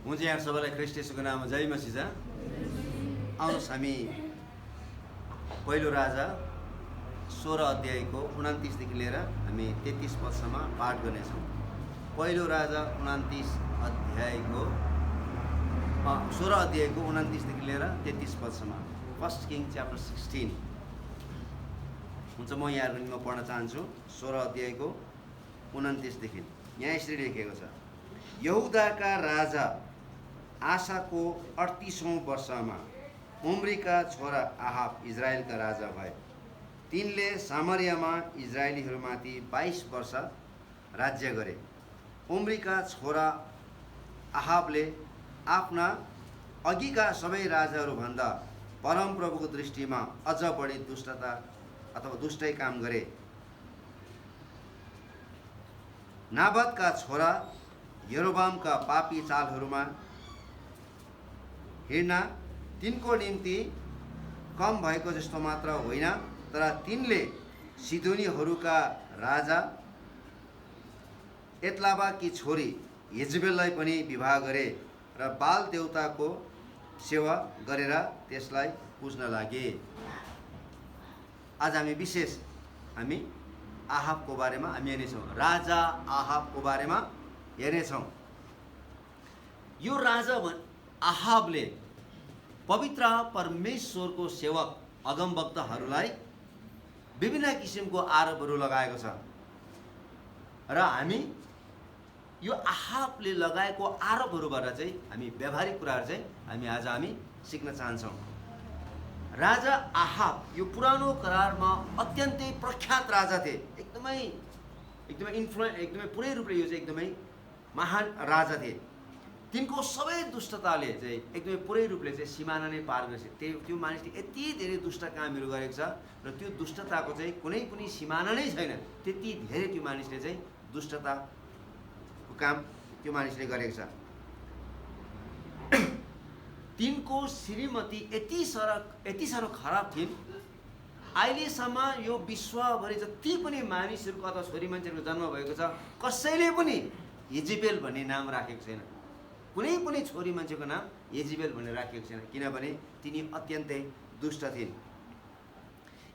हुन्छ यहाँ सबैलाई ख्रीष्ट येशूको नाममा जय मसीह छ। आउनुहोस् हामी पहिलो राजा 16 अध्यायको 29 देखि लिएर हामी 33 पदसम्म पाठ गर्नेछौँ। पहिलो राजा 29 अध्यायको 16 अध्यायको 29 देखि लिएर 33 पदसम्म। फर्स्ट किङ च्याप्टर 16 हुन्छ। म यहाँहरुको निम्ति पढ्न चाहन्छु 16 अध्यायको 29 देखि। यहाँ यसरी लेखेको छ, यहुदाका राजा आशाको 38औं वर्षमा उम्रीका छोरा आहाब इजरायलका राजा भए। तिनले सामरियामा इजरायलीहरूमाथि 22 वर्ष राज्य गरे। उम्रीका छोरा आहाबले आफ्ना अघिका सबै राजाहरूभन्दा परमप्रभुको दृष्टिमा अझ बढी दुष्टता अथवा दुष्टै काम गरे। नाबातका छोरा यरोबामका पापी चालहरूमा हिँड्न तिनको निम्ति कम भएको जस्तो मात्र होइन, तर तिनले सिदोनीहरूका राजा एत्लाबाकी छोरी यजबेललाई पनि विवाह गरे र बाल देवताको सेवा गरेर त्यसलाई पुज्न लागे। आज हामी विशेष आहाबको बारेमा हामी हेर्नेछौँ। राजा आहाबको बारेमा हेर्नेछौँ। यो राजा आहाबले पवित्र परमेश्वरको सेवक अगमवक्ताहरूलाई विभिन्न किसिमको आरोपहरू लगाएको छ र हामी यो आहाबले लगाएको आरोपहरूबाट चाहिँ हामी व्यावहारिक कुराहरू चाहिँ हामी सिक्न चाहन्छौँ। राजा आहाब यो पुरानो करारमा अत्यन्तै प्रख्यात राजा थिए। एकदमै पुरै रूपले यो चाहिँ एकदमै महान राजा थिए। तिनको सबै दुष्टताले चाहिँ एकदमै पुरै रूपले चाहिँ सिमाना नै पार गरेछ। त्यो मानिसले यति धेरै दुष्ट कामहरू गरेको छ र त्यो दुष्टताको चाहिँ कुनै पनि सिमाना नै छैन। त्यति धेरै त्यो मानिसले चाहिँ दुष्टताको काम त्यो मानिसले गरेको छ। तिनको श्रीमती यति साह्रो खराब थिइन्, अहिलेसम्म यो विश्वभरि जति पनि मानिसहरूको अथवा छोरी मान्छेहरूको जन्म भएको छ कसैले पनि यजेबेल भन्ने नाम राखेको छैन। कुनै पनि छोरी मान्छेको नाम यजेबेल भनेर राखेको छैन, किनभने तिनी अत्यन्तै दुष्ट थिइन्।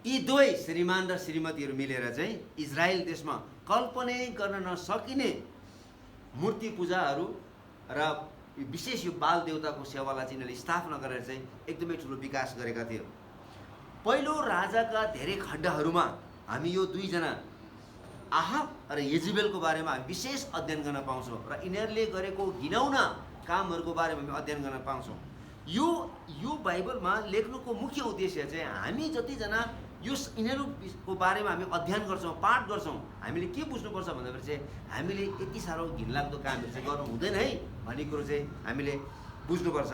यी दुवै श्रीमान र श्रीमतीहरू मिलेर चाहिँ इजरायल देशमा कल्पनै गर्न नसकिने मूर्ति पूजाहरू र विशेष यो बाल देवताको सेवालाई चाहिँ यिनीहरूले स्थापना गरेर चाहिँ एकदमै ठुलो विकास गरेका थिए। पहिलो राजाका धेरै खण्डहरूमा हामी यो दुईजना आहाब र यजेबेलको बारेमा हामी विशेष अध्ययन गर्न पाउँछौँ र यिनीहरूले गरेको घिनौना कामहरूको बारेमा हामी अध्ययन गर्न पाउँछौँ। यो बाइबलमा लेख्नुको मुख्य उद्देश्य चाहिँ हामी जतिजना यिनीहरूको बारेमा हामी अध्ययन गर्छौँ, पाठ गर्छौँ, हामीले के बुझ्नुपर्छ भन्दाखेरि चाहिँ हामीले यति साह्रो घिनलाग्दो कामहरू चाहिँ गर्नु हुँदैन है भन्ने कुरो चाहिँ हामीले बुझ्नुपर्छ।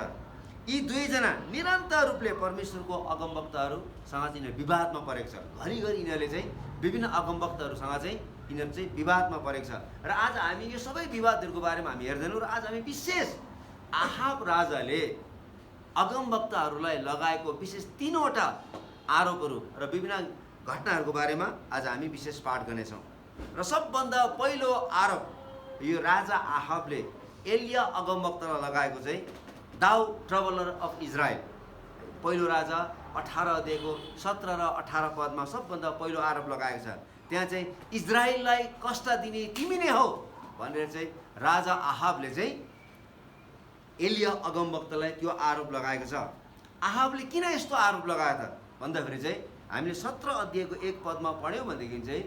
यी दुईजना निरन्तर रूपले परमेश्वरको अगमवक्ताहरूसँग चाहिँ यिनीहरू विवादमा परेको छ। घरिघरि यिनीहरूले चाहिँ विभिन्न अगमवक्ताहरूसँग चाहिँ यिनीहरू चाहिँ विवादमा परेको छ र आज हामी यो सबै विवादहरूको बारेमा हामी हेर्दैनौँ र आज हामी विशेष आहाब राजाले अगमवक्ताहरूलाई लगाएको विशेष 3वटा आरोपहरू र विभिन्न घटनाहरूको बारेमा आज हामी विशेष पाठ गर्नेछौँ। र सबभन्दा पहिलो आरोप यो राजा आहाबले एलिया अगमवक्तालाई लगाएको चाहिँ दाउ ट्रबलर अफ इजरायल, पहिलो राजा 18 अध्यायको 17 र 18 पदमा सबभन्दा पहिलो आरोप लगाएको छ। त्यहाँ चाहिँ इजरायललाई कष्ट दिने तिमी नै हौ भनेर चाहिँ राजा आहाबले चाहिँ एलिया अगमवक्तालाई त्यो आरोप लगाएको छ। आहाबले किन यस्तो आरोप लगायो त भन्दाखेरि चाहिँ हामीले 17 अध्यायको 1 पदमा पढ्यौँ भनेदेखि चाहिँ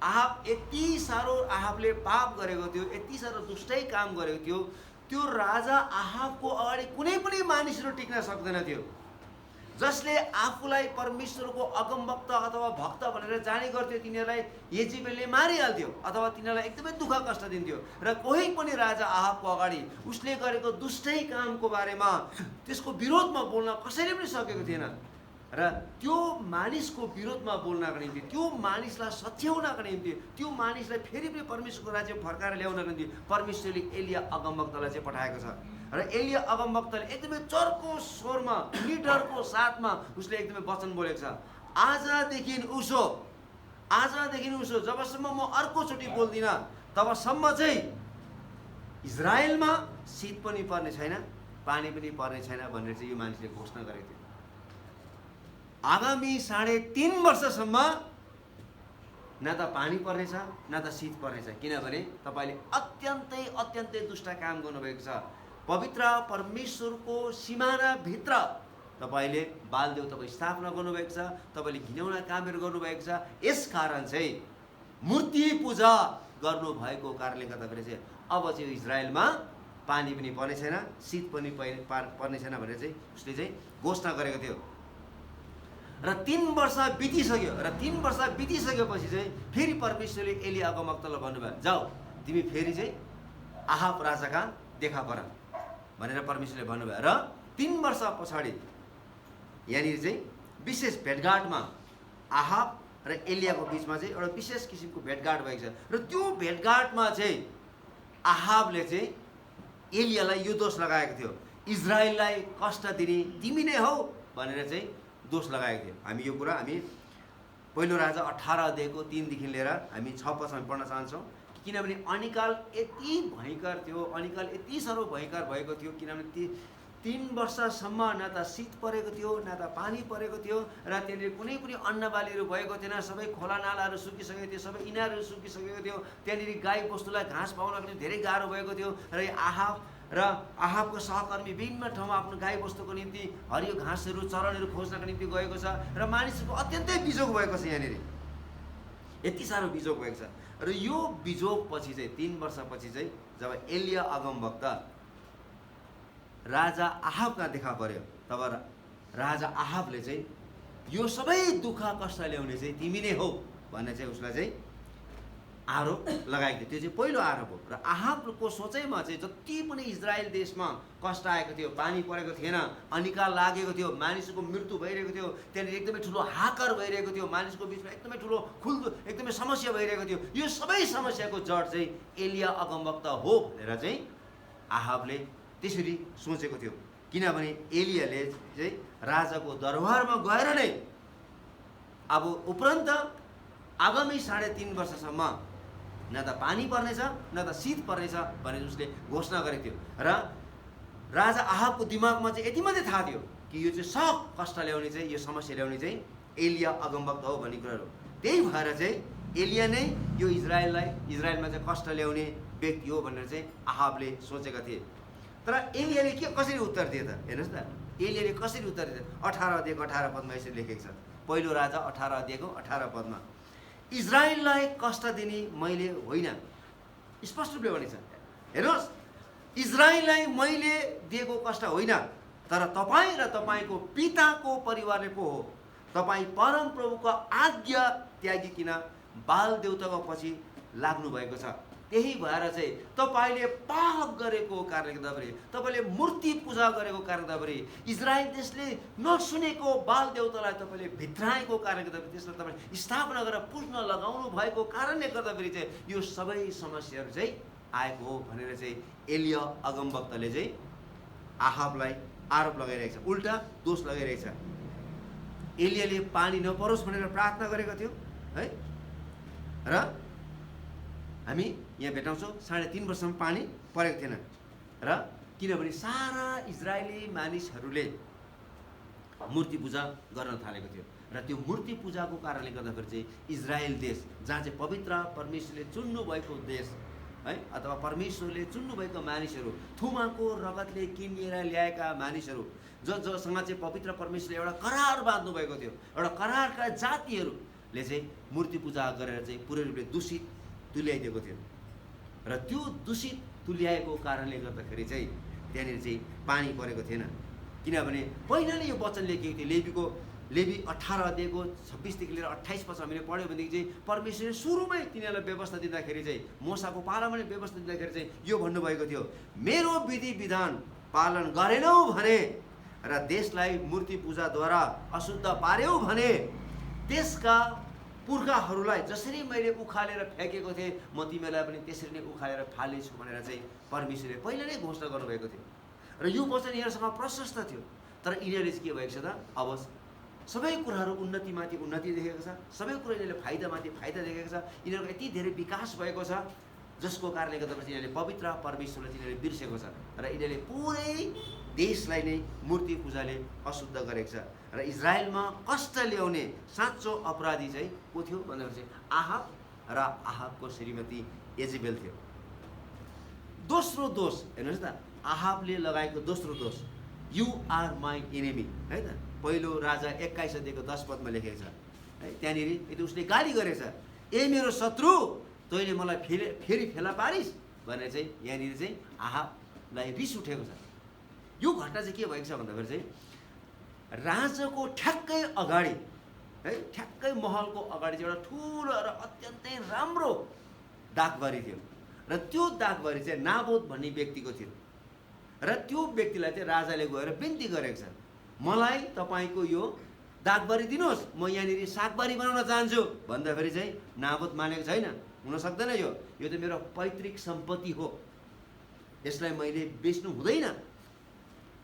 आहाब यति साह्रो आहाबले पाप गरेको थियो, यति साह्रो दुष्टै काम गरेको थियो, त्यो राजा आहाबको अगाडि कुनै पनि मानिसहरू टिक्न सक्दैन थियो। जसले आफूलाई परमेश्वरको अगमवक्ता अथवा भक्त भनेर जाने गर्थ्यो तिनीहरूलाई यजेबेलले मारिहाल्थ्यो अथवा तिनीहरूलाई एकदमै दुःख कष्ट दिन्थ्यो। र कोही पनि राजा आहाबको अगाडि उसले गरेको दुष्टै कामको बारेमा त्यसको विरोधमा बोल्न कसैले पनि सकेको थिएन। र त्यो मानिसको विरोधमा बोल्नको निम्ति, त्यो मानिसलाई सच्याउनको निम्ति, त्यो मानिसलाई फेरि पनि परमेश्वरको राज्य फर्काएर ल्याउनको निम्ति परमेश्वरले एलिया अगमवक्तालाई चाहिँ पठाएको छ। र एलिया अगमवक्ताले एकदमै चर्को स्वरमा निडरको साथमा उसले एकदमै वचन बोलेको छ। आजदेखि उसो जबसम्म म अर्कोचोटि बोल्दिनँ तबसम्म चाहिँ इजरायलमा शीत पनि पर्ने छैन, पानी पनि पर्ने छैन भनेर चाहिँ यो मानिसले घोषणा गरेको थियो। आगामी 3.5 वर्षसम्म न त पानी पर्नेछ न त शीत पर्नेछ, किनभने तपाईँले अत्यन्तै दुष्ट काम गर्नुभएको छ। पवित्र परमेश्वरको सिमानाभित्र तपाईँले बाल देवताको स्थापना गर्नुभएको छ, तपाईँले घिनौना कामहरू गर्नुभएको छ। यसकारण चाहिँ मूर्ति पूजा गर्नुभएको कारणले गर्दाखेरि चाहिँ अब चाहिँ इजरायलमा पानी पनि पर्ने छैन, शीत पनि पर्ने छैन भनेर चाहिँ उसले चाहिँ घोषणा गरेको थियो। र 3 वर्ष बितिसक्यो, र 3 वर्ष बितिसकेपछि चाहिँ फेरि परमेश्वरले एलिया अगमवक्तालाई भन्नुभयो, जाऊ तिमी फेरि चाहिँ आहाब राजा कहाँ देखा पर भनेर परमेश्वरले भन्नुभयो। र 3 वर्ष पछाडि यहाँनिर चाहिँ विशेष भेटघाटमा आहाब र एलियाको बिचमा चाहिँ एउटा विशेष किसिमको भेटघाट भएको छ। र त्यो भेटघाटमा चाहिँ आहाबले चाहिँ एलियालाई यो दोष लगाएको थियो, इजरायललाई कष्ट दिने तिमी नै हौ भनेर चाहिँ दोष लगाएको थियो। हामी यो कुरा हामी पहिलो राजा 18 अध्यायको 3 देखि लिएर हामी 6 पदसम्म पढ्न चाहन्छौँ। किनभने अनिकाल यति भयङ्कर थियो, अनिकाल यति साह्रो भयङ्कर भएको थियो, किनभने 3 वर्षसम्म न त शीत परेको थियो न त पानी परेको थियो, र त्यहाँनिर कुनै पनि अन्नबालीहरू भएको थिएन, सबै खोलानालाहरू सुकिसकेको थियो, सबै इनारहरू सुकिसकेको थियो। त्यहाँनिर गाई बस्तुलाई घाँस पाउनको निम्ति धेरै गाह्रो भएको थियो। र आहाबको सहकर्मी विभिन्न ठाउँमा आफ्नो गाई बस्तुको निम्ति हरियो घाँसहरू चरणहरू खोज्नको निम्ति गएको छ, र मानिसहरूको अत्यन्तै बिजोग भएको छ। यहाँनिर यति साह्रो बिजोग भएको छ। र यो बिजोगपछि चाहिँ 3 वर्षपछि चाहिँ जब एलिया अगमवक्ता राजा आहाब कहाँ देखा पर्यो, तब राजा आहाबले चाहिँ यो सबै दुःख कष्ट ल्याउने चाहिँ तिमी नै हो भन्ने चाहिँ उसलाई चाहिँ आरोप लगाएको थियो। त्यो चाहिँ पहिलो आरोप हो। र आहाबको सोचाइमा चाहिँ जति पनि इजरायल देशमा कष्ट आएको थियो, पानी परेको थिएन, अनिकाल लागेको थियो, मानिसको मृत्यु भइरहेको थियो, त्यहाँनिर एकदमै ठुलो हाकर भइरहेको थियो, मानिसको बिचमा एकदमै ठुलो एकदमै समस्या भइरहेको थियो, यो सबै समस्याको जड चाहिँ एलिया अगमवक्ता हो भनेर चाहिँ आहाबले त्यसरी सोचेको थियो। किनभने एलियाले चाहिँ राजाको दरबारमा गएर नै अब उपरान्त आगामी 3.5 वर्षसम्म न त पानी पर्नेछ न त शीत पर्नेछ भनेर उसले घोषणा गरेको थियो। र राजा आहाबको दिमागमा चाहिँ यति मात्रै थाहा थियो कि यो चाहिँ सब कष्ट ल्याउने चाहिँ, यो समस्या ल्याउने चाहिँ एलिया अगमवक्ता हो भन्ने कुराहरू। त्यही भएर चाहिँ एलिया नै यो इजरायलमा चाहिँ कष्ट ल्याउने व्यक्ति हो भनेर चाहिँ आहाबले सोचेका थिए। तर एलियाले कसरी उत्तर दिए त हेर्नुहोस् त, एलियाले कसरी उत्तर दिए? 18 अध्यायको 18 पदमा यसरी लेखेको छ। पहिलो राजा 18 अध्यायको 18 पदमा, इजरायललाई कष्ट दिने मैले होइन, स्पष्ट रूपले भनेको छ। हेर्नुहोस्, इजरायललाई मैले दिएको कष्ट होइन, तर तपाईँ र तपाईँको पिताको परिवारले पो हो। तपाईँ परमप्रभुको आज्ञा त्यागिकन बाल देवताको पछि लाग्नु भएको छ। त्यही भएर चाहिँ तपाईँले पाप गरेको कारणले गर्दाखेरि, तपाईँले मूर्ति पूजा गरेको कारणले गर्दाखेरि, इजरायल देशले नसुनेको बाल देवतालाई तपाईँले भित्राएको कारणले गर्दाखेरि, त्यसलाई तपाईँले स्थापना गरेर पुज्न लगाउनु भएको कारणले गर्दाखेरि चाहिँ यो सबै समस्याहरू चाहिँ आएको हो भनेर चाहिँ एलिया अगमवक्ताले चाहिँ आहाबलाई आरोप लगाइरहेको छ, उल्टा दोष लगाइरहेको छ। एलियाले पानी नपरोस् भनेर प्रार्थना गरेको थियो है, र हामी यहाँ भेटाउँछौँ 3.5 वर्षसम्म पानी परेको थिएन। र किनभने सारा इजरायली मानिसहरूले मूर्ति पूजा गर्न थालेको थियो, र त्यो मूर्ति पूजाको कारणले गर्दाखेरि चाहिँ इजरायल देश, जहाँ चाहिँ पवित्र परमेश्वरले चुन्नु भएको देश है, अथवा परमेश्वरले चुन्नु भएको मानिसहरू, थुमाको रगतले किनेर ल्याएका मानिसहरू, जससँग चाहिँ पवित्र परमेश्वरले एउटा करार बाँध्नु भएको थियो, एउटा करारका जातिहरूले चाहिँ मूर्ति पूजा गरेर चाहिँ पुरै रूपले दूषित तुल्याइदिएको थियो। र त्यो दूषित तुल्याएको कारणले गर्दाखेरि चाहिँ त्यहाँनिर चाहिँ पानी परेको थिएन। किनभने पहिला नै यो वचन लेखेको थियो, लेवी 18 अध्यायको 26 देखि लिएर 28 पद हामीले पढ्यो भनेदेखि चाहिँ परमेश्वरले सुरुमै तिनीहरूलाई व्यवस्था दिँदाखेरि चाहिँ, मोसाको पालामा नै व्यवस्था दिँदाखेरि चाहिँ यो भन्नुभएको थियो, मेरो विधि विधान पालन गरेनौ भने र देशलाई मूर्ति पूजाद्वारा अशुद्ध पार्यौ भने त्यसका पुर्खाहरूलाई जसरी मैले उखालेर फ्याँकेको थिएँ म तिमीलाई पनि त्यसरी नै उखालेर फाल्नेछु भनेर चाहिँ परमेश्वरले पहिला नै घोषणा गर्नुभएको थियो। र यो वचन यिनीहरूसँग प्रशस्त थियो। तर यिनीहरूले चाहिँ के भएको छ त, अब सबै कुराहरू उन्नतिमाथि उन्नति देखेको छ, सबै कुरा यिनीहरूले फाइदामाथि फाइदा देखेको छ, यिनीहरूको यति धेरै विकास भएको छ, जसको कारणले गर्दाखेरि यिनीहरूले पवित्र परमेश्वरलाई यिनीहरूले बिर्सेको छ र यिनीहरूले पुरै देशलाई नै मूर्ति पूजाले अशुद्ध गरेको छ। र इजरायलमा कष्ट ल्याउने साँचो अपराधी चाहिँ को थियो भन्दाखेरि चाहिँ आहाब र आहाबको श्रीमती एजेबेल थियो। दोस्रो दोष हेर्नुहोस् त, आहाबले लगाएको दोस्रो दोष, यु आर माई एनिमी, है त। पहिलो राजा 21 अध्यायको 10 पदमा लेखेको छ है, त्यहाँनिर यदि उसले गाली गरेछ, ए मेरो शत्रु तैँले मलाई फेरि फेला पारिस् भनेर चाहिँ यहाँनिर चाहिँ आहाबलाई रिस उठेको छ। यो घटना चाहिँ के भएको छ भन्दाखेरि चाहिँ राजाको ठ्याक्कै अगाडि है, ठ्याक्कै महलको अगाडि चाहिँ एउटा ठुलो र अत्यन्तै राम्रो दागबारी थियो र त्यो दागबारी चाहिँ नाबोत भन्ने व्यक्तिको थियो र त्यो व्यक्तिलाई चाहिँ राजाले गएर बिन्ती गरेको छ, मलाई तपाईँको यो दागबारी दिनुहोस्, म यहाँनिर सागबारी बनाउन चाहन्छु भन्दाखेरि चाहिँ नाबोत मानेको छैन। हुन सक्दैन, यो त मेरो पैतृक सम्पत्ति हो, यसलाई मैले बेच्नु हुँदैन,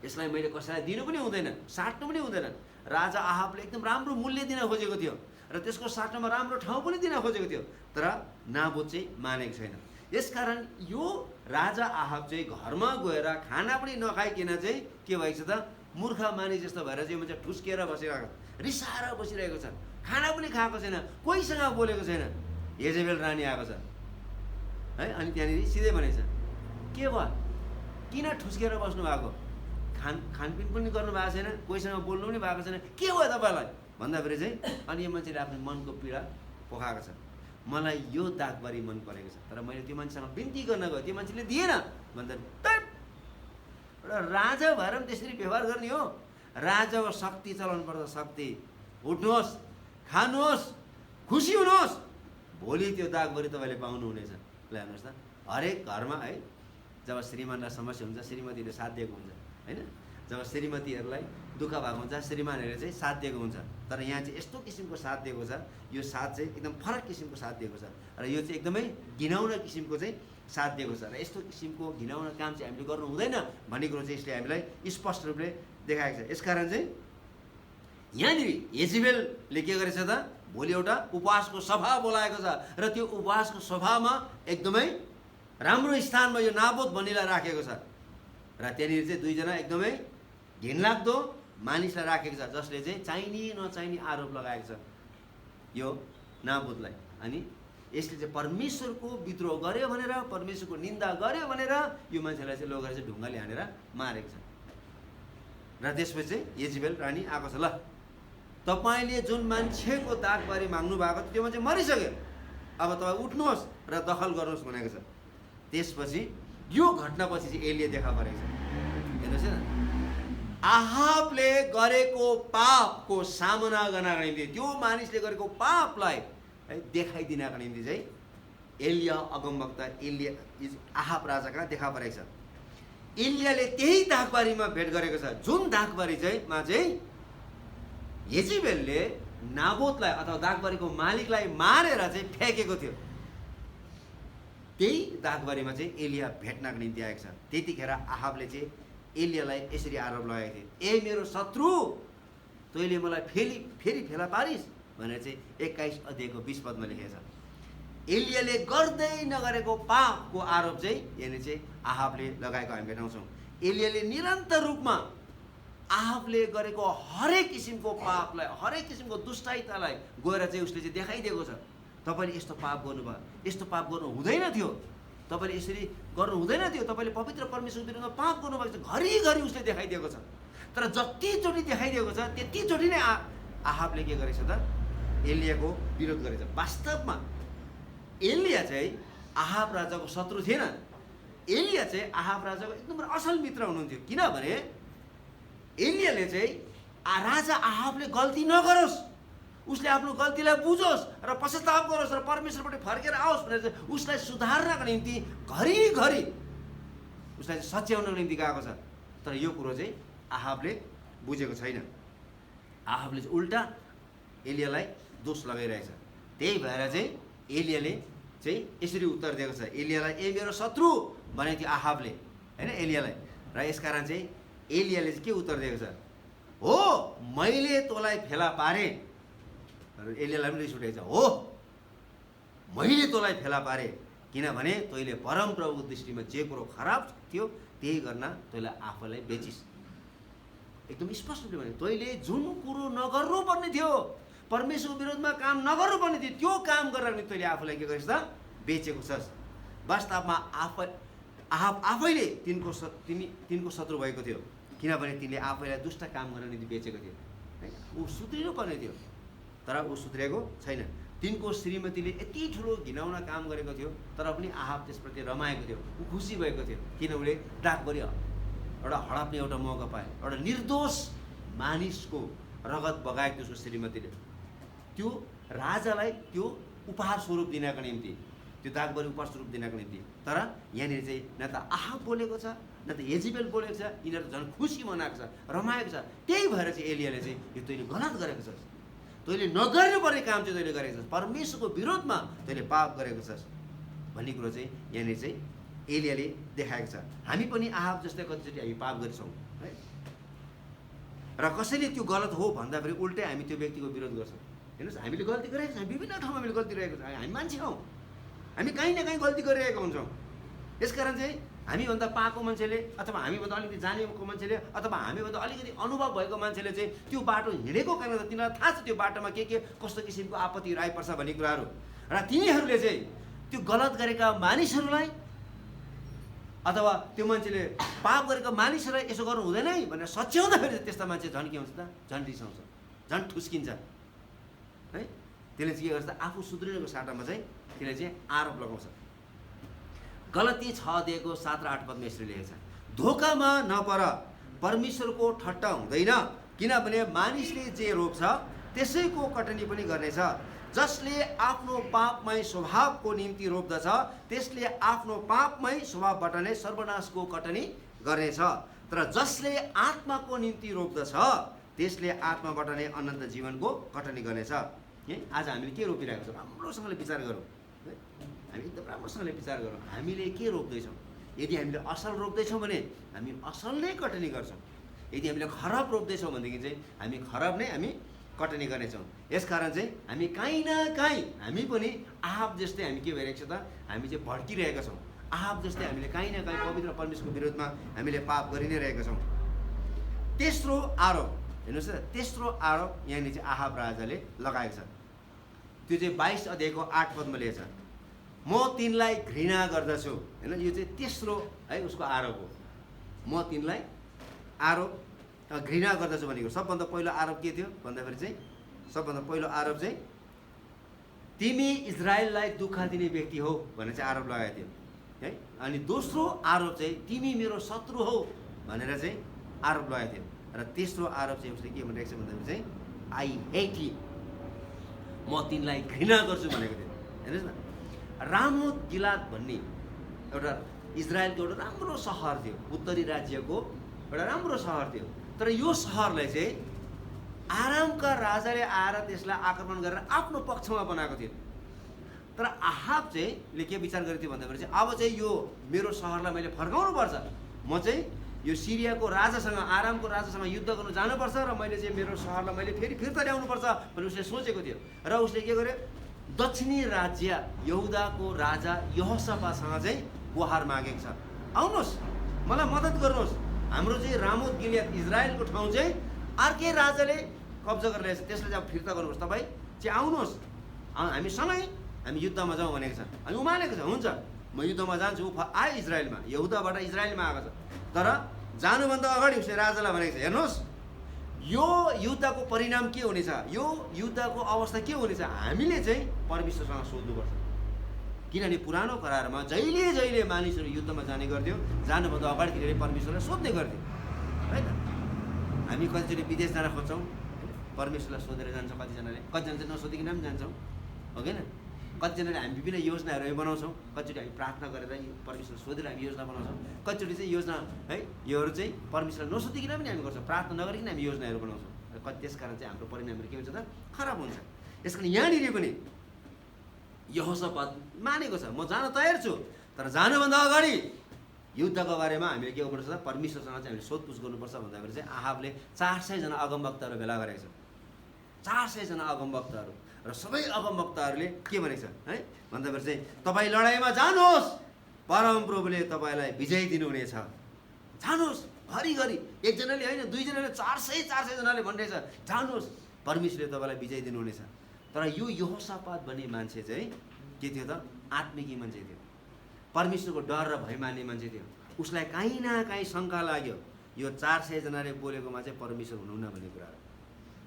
यसलाई मैले कसैलाई दिनु पनि हुँदैन, साट्नु पनि हुँदैन। राजा आहाबले एकदम राम्रो मूल्य दिन खोजेको थियो र त्यसको साट्नमा राम्रो ठाउँ पनि दिन खोजेको थियो, तर नाबोत चाहिँ मानेको छैन। यसकारण यो राजा आहाब चाहिँ घरमा गएर खाना पनि नखाइकन चाहिँ के भएको छ त, मूर्ख मानिस जस्तो भएर चाहिँ मान्छे ठुस्किएर बसिरहेको, रिसाएर बसिरहेको छ, खाना पनि खाएको छैन, कोहीसँग बोलेको छैन। एजेबेल रानी आएको छ है, अनि त्यहाँनिर सिधै भनेछ, के भयो, किन ठुस्किएर बस्नु भएको, खानपिन पनि गर्नु भएको छैन, कोहीसँग बोल्नु पनि भएको छैन, के भयो तपाईँलाई भन्दाखेरि चाहिँ अनि यो मान्छेले आफ्नो मनको पीडा पोखाएको छ, मलाई यो दागबारी मन परेको छ, तर मैले त्यो मान्छेसँग बिन्ती गर्न गएँ, त्यो मान्छेले दिएन भन्दा एउटा राजा भएर पनि त्यसरी व्यवहार गर्ने हो। राजाको शक्ति चलाउनु पर्छ, शक्ति। उठ्नुहोस्, खानुहोस्, खुसी हुनुहोस्, भोलि त्यो दागबारी तपाईँले पाउनुहुनेछ। ल हेर्नुहोस् त, हरेक घरमा है जब श्रीमानलाई समस्या हुन्छ श्रीमतीले साथ दिएको हुन्छ होइन, जब श्रीमतीहरूलाई दुःख भएको हुन्छ श्रीमानहरूले चाहिँ साथ दिएको हुन्छ, तर यहाँ चाहिँ यस्तो किसिमको साथ दिएको छ, यो साथ चाहिँ एकदम फरक किसिमको साथ दिएको छ र यो चाहिँ एकदमै घिनाउन किसिमको चाहिँ साथ दिएको छ र यस्तो किसिमको घिनाउन काम चाहिँ हामीले गर्नु हुँदैन भन्ने कुरो चाहिँ यसले हामीलाई स्पष्ट रूपले देखाएको छ। यसकारण चाहिँ यहाँनिर एजेबेलले के गरेछ त, भोलि एउटा उपवासको सभा बोलाएको छ र त्यो उपवासको सभामा एकदमै राम्रो स्थानमा यो नाबोत भन्नेलाई राखेको छ र त्यहाँनिर चाहिँ दुईजना एकदमै घिनलाग्दो मानिसलाई राखेको छ, जसले चाहिँ चाहिने नचाहिने आरोप लगाएको छ यो नाबोतलाई। अनि यसले चाहिँ परमेश्वरको विद्रोह गर्यो भनेर, परमेश्वरको निन्दा गर्यो भनेर यो मान्छेलाई चाहिँ लगेर चाहिँ ढुङ्गाले हानेर मारेको छ। र त्यसपछि चाहिँ एजेबेल रानी आएको छ, ल तपाईँले जुन मान्छेको दागबारी माग्नु भएको थियो त्यो मान्छे मरिसक्यो, अब तपाईँ उठ्नुहोस् र दखल गर्नुहोस् भनेको छ। त्यसपछि यो घटनापछि चाहिँ एलिया देखा परेको छ। हेर्नुहोस् न, आहाबले गरेको पापको सामना गर्नका निम्ति, त्यो मानिसले गरेको पापलाई है देखाइदिनका निम्ति चाहिँ एलिया अगमवक्ता एलिया आहाब राजा कहाँ देखा परेको छ। एलियाले त्यही दागबारीमा भेट गरेको छ, जुन दागबारी चाहिँ एजेबेलले नाबोतलाई अथवा दागबारीको मालिकलाई मारेर चाहिँ फ्याँकेको थियो। त्यही दागबारीमा चाहिँ एलिया भेट्नको निम्ति आएको छ। त्यतिखेर आहाबले चाहिँ एलियालाई यसरी आरोप लगाएको थियो, ए मेरो शत्रु तैँले मलाई फेरि फेला पारिस् भनेर चाहिँ 21 अध्यायको 20 पदमा लेखेको छ। एलियाले गर्दै नगरेको पापको आरोप चाहिँ यहाँनिर चाहिँ आहाबले लगाएको हामी भेटाउँछौँ। एलियाले निरन्तर रूपमा आहाबले गरेको हरेक किसिमको पापलाई, हरेक किसिमको दुष्टाइतालाई गएर चाहिँ उसले चाहिँ देखाइदिएको छ, तपाईँले यस्तो पाप गर्नुभयो, यस्तो पाप गर्नु हुँदैन थियो, तपाईँले यसरी गर्नु हुँदैन थियो, तपाईँले पवित्र परमेश्वर विरुद्धमा पाप गर्नुभएको छ, घरिघरि उसले देखाइदिएको छ। तर जतिचोटि देखाइदिएको छ त्यतिचोटि नै आहाबले के गरेछ त, एलियाको विरोध गरेछ। वास्तवमा एलिया चाहिँ आहाब राजाको शत्रु थिएन, एलिया चाहिँ आहाब राजाको एकदम असल मित्र हुनुहुन्थ्यो। किनभने एलियाले चाहिँ राजा आहाबले गल्ती नगरोस्, उसले आफ्नो गल्तीलाई बुझोस् र पश्चाताप गरोस् र परमेश्वरपट्टि फर्केर आओस् भनेर चाहिँ उसलाई सुधार्नको निम्ति घरिघरि उसलाई सच्याउनको निम्ति गएको छ। तर यो कुरो चाहिँ आहाबले बुझेको छैन। आहाबले चाहिँ उल्टा एलियालाई दोष लगाइरहेछ। त्यही भएर चाहिँ एलियाले चाहिँ यसरी उत्तर दिएको छ, एलियालाई ए मेरो शत्रु भनेको थियो आहाबले होइन एलियालाई। र यसकारण चाहिँ एलियाले चाहिँ के उत्तर दिएको छ, हो मैले तँलाई फेला पारेँ। एलियालाई पनि रिस उठेको छ, हो मैले तँलाई फेला पारेँ, किनभने तैँले परमप्रभुको दृष्टिमा जे कुरो खराब थियो त्यही गर्न तैँले आफूलाई बेचिस्। एकदम स्पष्ट रूपले भने तैँले जुन कुरो नगर्नुपर्ने थियो, परमेश्वरको विरोधमा काम नगर्नुपर्ने थियो, त्यो काम गरेर पनि तैँले आफूलाई के गरिस् त? बेचेको छस्। वास्तवमा आफैले तिनको शत्रु भएको थियो, किनभने तिनले आफैलाई दुष्ट काम गर्न निम्ति बेचेको थियो हैन। ऊ सुध्रिनु पर्ने थियो तर ऊ सुध्रेको छैन। तिनको श्रीमतीले यति ठुलो घिनाउन काम गरेको थियो तर पनि आहाब त्यसप्रति रमाएको थियो, ऊ खुसी भएको थियो, किन उसले दागभरि एउटा हडप्ने एउटा मौका पाए। एउटा निर्दोष मानिसको रगत बगाएको थियो उसको श्रीमतीले, त्यो राजालाई त्यो उपहार स्वरूप दिनको निम्ति, त्यो दागभरि उपहार स्वरूप दिनको निम्ति। तर यहाँनिर चाहिँ न त आहाब बोलेको छ न त येजेबेल बोलेको छ, यिनीहरू त झन् खुसी मनाएको छ, रमाएको छ। त्यही भएर चाहिँ एलियाले चाहिँ यो तैँले गलत गरेको छस्, तैँले नगर्नुपर्ने काम चाहिँ तैँले गरेको छस्, परमेश्वरको विरोधमा तैँले पाप गरेको छस् भन्ने कुरो चाहिँ यहाँनिर चाहिँ एलियाले देखाएको छ। हामी पनि आहाब जस्तै कतिचोटि हामी पाप गर्छौँ है, र कसैले त्यो गलत हो भन्दाखेरि उल्टै हामी त्यो व्यक्तिको विरोध गर्छौँ। हेर्नुहोस्, हामीले गल्ती गरेको छौँ, विभिन्न ठाउँमा हामीले गल्ती गरेको छौँ, हामी मान्छे हौँ, हामी कहीँ न कहीँ गल्ती गरिरहेका हुन्छौँ। यसकारण चाहिँ हामीभन्दा पाएको मान्छेले अथवा हामीभन्दा अलिकति जानेको मान्छेले अथवा हामीभन्दा अलिकति अनुभव भएको मान्छेले चाहिँ त्यो बाटो हिँडेको कारणले तिनीहरूलाई थाहा छ त्यो बाटोमा के कस्तो किसिमको आपत्तिहरू आइपर्छ भन्ने कुराहरू, र तिनीहरूले चाहिँ त्यो गलत गरेका मानिसहरूलाई अथवा त्यो मान्छेले पाप गरेका मानिसहरूलाई यसो गर्नु हुँदैन है भनेर सच्याउँदाखेरि त्यस्ता मान्छे झन् के हुन्छ त? झन् रिसाउँछ, झन् ठुस्किन्छ है। त्यसले चाहिँ के गर्छ त? आफू सुध्रिनुको साटामा चाहिँ त्यसले चाहिँ आरोप लगाउँछ। गलती 6:7 र 8 पदमा यसरी लेखेको छ, धोकामा नपर, परमेश्वरको ठट्टा हुँदैन, किनभने मानिसले जे रोप्छ त्यसैको कटनी पनि गर्नेछ। जसले आफ्नो पापमय स्वभावको निम्ति रोप्दछ त्यसले आफ्नो पापमय स्वभावबाट नै सर्वनाशको कटनी गर्नेछ, तर जसले आत्माको निम्ति रोप्दछ त्यसले आत्माबाट नै अनन्त जीवनको कटनी गर्नेछ। आज हामीले के रोपिरहेको छौँ? राम्रोसँगले विचार गरौँ, हामी एकदम राम्रोसँगले विचार गरौँ। हामीले के रोप्दैछौँ? यदि हामीले असल रोप्दैछौँ भने हामी असल नै कटनी गर्छौँ, यदि हामीले खराब रोप्दैछौँ भनेदेखि चाहिँ हामी खराब नै हामी कटनी गर्नेछौँ। यसकारण चाहिँ हामी काहीँ न काहीँ हामी पनि आहाब जस्तै हामी के भइरहेको छ त? हामी चाहिँ भड्किरहेका छौँ। आहाब जस्तै हामीले काहीँ न काहीँ पवित्र परमेश्वरको विरोधमा हामीले पाप गरि नै रहेका छौँ। तेस्रो आरोप हेर्नुहोस् त, तेस्रो आरोप यहाँनिर चाहिँ आहाब राजाले लगाएको छ, त्यो चाहिँ 22 अध्यायको 8 पदमा लेखेको छ, म तिनलाई घृणा गर्दछु। होइन, यो चाहिँ तेस्रो है उसको आरोप हो, म तिनलाई घृणा गर्दछु भनेको। सबभन्दा पहिलो आरोप के थियो भन्दाखेरि चाहिँ सबभन्दा पहिलो आरोप चाहिँ तिमी इजरायललाई दुःख दिने व्यक्ति हो भनेर चाहिँ आरोप लगाएको थियो है। अनि दोस्रो आरोप चाहिँ तिमी मेरो शत्रु हो भनेर चाहिँ आरोप लगाएको थियो। र तेस्रो आरोप चाहिँ उसले के भनिरहेको छ भन्दाखेरि चाहिँ आई हेट यु, म तिनलाई घृणा गर्छु भनेको थियो। हेर्नुहोस् न, रामोत गिलाद भन्ने एउटा इजरायलको एउटा राम्रो सहर थियो, उत्तरी राज्यको एउटा राम्रो सहर थियो। तर यो सहरलाई चाहिँ आरामका राजाले आएर त्यसलाई आक्रमण गरेर आफ्नो पक्षमा बनाएको थियो। तर आहाब चाहिँ के विचार गरेको थियो भन्दाखेरि चाहिँ अब चाहिँ यो मेरो सहरलाई मैले फर्काउनु पर्छ, म चाहिँ यो सिरियाको राजासँग आरामको राजासँग युद्ध गर्नु जानुपर्छ र मैले चाहिँ मेरो सहरलाई मैले फेरि फिर्ता ल्याउनुपर्छ भनेर उसले सोचेको थियो। र उसले के गर्यो, दक्षिणी राज्य यहुदाको राजा यहोशापासँग चाहिँ गुहार मागेको छ, आउनुहोस् मलाई मद्दत गर्नुहोस्, हाम्रो चाहिँ रामोत गिलियाद इजरायलको ठाउँ चाहिँ अर्कै राजाले कब्जा गरेर ल्याएछ, त्यसलाई चाहिँ फिर्ता गर्नुहोस्, तपाईँ चाहिँ आउनुहोस्, हामी सँगै हामी युद्धमा जाउँ भनेको छ। अनि ऊ मानेको छ, हुन्छ म युद्धमा जान्छु। ऊ आयो इजरायलमा, यहुदाबाट इजरायलमा आएको छ। तर जानुभन्दा अगाडि उसले राजालाई भनेको छ, हेर्नुहोस् यो युद्धको परिणाम के हुनेछ, यो युद्धको अवस्था के हुनेछ, हामीले चाहिँ परमेश्वरसँग सोध्नुपर्छ। किनभने पुरानो करारमा जहिले जहिले मानिसहरू युद्धमा जाने गर्थ्यो, जानुभन्दा अगाडि तिनीहरूले परमेश्वरलाई सोध्ने गर्थ्यो है त। हामी कतिचोटि विदेश जान खोज्छौँ, परमेश्वरलाई सोधेर जान्छौँ, कतिजना चाहिँ नसोधिकन पनि जान्छौँ हो कि न। कतिजनाले हामी विभिन्न योजनाहरू हामी बनाउँछौँ, कतिचोटि हामी प्रार्थना गरेर परमेश्वर सोधेर हामी योजना बनाउँछौँ, कतिचोटि चाहिँ योजना है योहरू चाहिँ परमेश्वरलाई नसोधिकन पनि हामी गर्छौँ, प्रार्थना नगरिकन हामी योजनाहरू बनाउँछौँ। र त्यस कारण चाहिँ हाम्रो परिणामहरू के हुन्छ त? खराब हुन्छ। यस कारण यहाँनिर पनि यहोशापात मानेको छ, म जान तयार छु, तर जानुभन्दा अगाडि युद्धको बारेमा हामीले के गर्नुपर्छ त? परमेश्वरसँग चाहिँ हामीले सोधपुछ गर्नुपर्छ भन्दाखेरि चाहिँ आहाबले 400 जना अगमवक्ताहरू भेला गरेको छ। 400 जना अगमवक्ताहरू र सबै अगमवक्ताहरूले के भनेको छ है भन्दाखेरि चाहिँ तपाईँ लडाइँमा जानुहोस्, परमप्रभुले तपाईँलाई विजय दिनुहुनेछ। जानुहोस् घरिघरि, एकजनाले होइन, दुईजनाले, 400 जनाले भनिरहेछ जानुहोस्, परमेश्वरले तपाईँलाई विजय दिनुहुनेछ। तर यो यहोसापात भन्ने मान्छे चाहिँ के थियो त? आत्मिकी मान्छे थियो, परमेश्वरको डर र भय मान्ने मान्छे थियो। उसलाई काहीँ न काहीँ शङ्का लाग्यो, यो 400 जनाले बोलेकोमा चाहिँ परमेश्वर हुनुहुन्न भन्ने कुराहरू,